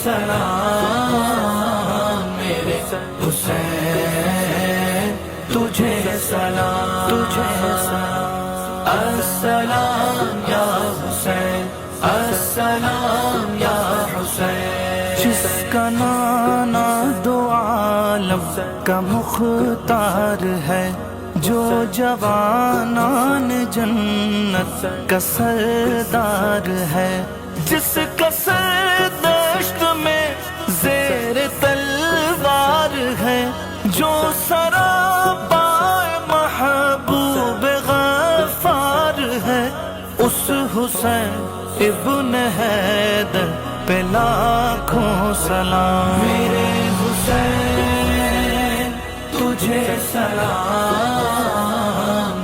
سلام میرے حسین، تجھے سلام، تجھے سلام، السلام یا حسین، السلام یا حسین۔ جس کا نانا دو عالم کا مختار ہے، جو جوانان جنت کا سردار ہے، جس کا سر دشت میں زیر تلوار ہے، جو سراپائے محبوب غفار ہے، اس حسین ابن حیدر پہ لاکھوں سلام۔ میرے حسین تجھے سلام،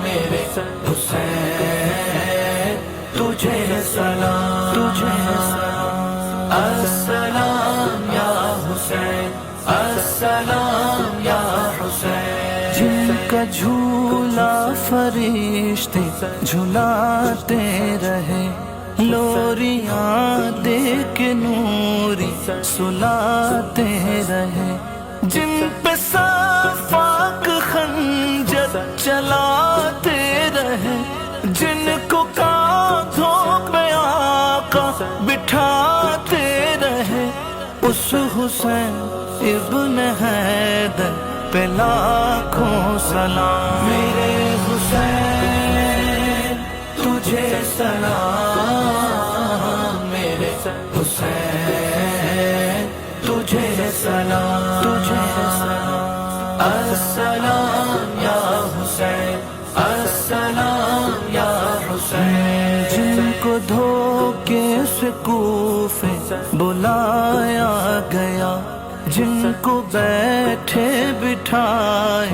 میرے حسین تجھے سلام، تجھے سلام، السلام یا حسین، السلام یا حسین۔ جن کا جھولا فرشتے جھلاتے رہے، لوریاں دے کے نوری سلاتے رہے، جن پہ صفاق خنجر چلاتے رہے، جن کو کاندھوں پہ آقا بٹھاتے رہے، اس حسین ابن حیدر پہ لاکھوں سلام۔ میرے حسین تجھے سلام، میرے حسین تجھے سلام، تجھے سلام، السلام یا حسین، السلام یا حسین۔ جن کو دھوکے سے کوفے بلایا گیا، جن کو بیٹھے بٹھائے